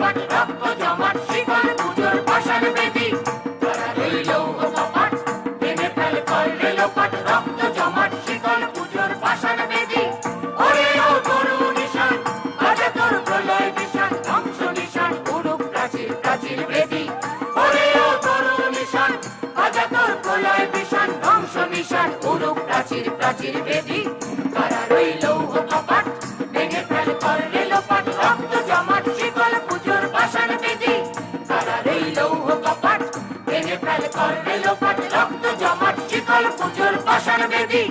কপাট রক্ত জমাট শিকল পুজোর পাষাণ বেদি তারা রইল কপাট ভেঙে ফেল করলে লোপাট রক্ত জমাট শিকল পুজোর পাষাণ বেদি ওরে ও তরু নিশান আজ তোর প্রলয় নিশান ধ্বংস নিশান উড়ুক প্রাচীর প্রাচীর বেদি ওরে ও তরু নিশান আজ তোর প্রলয় নিশান ধ্বংস নিশান উড়ুক প্রাচীর প্রাচীর বেদি তারা রইল কপাট ভেঙে ফেল করলে লোপাট রক্ত জমাট শিকল পুজোর পাষাণ বেদি তারা রইল কপাট ভেঙে ফেল করলে লোপাট রক্ত জমাট শিকল পুজোর পাষাণ বেদি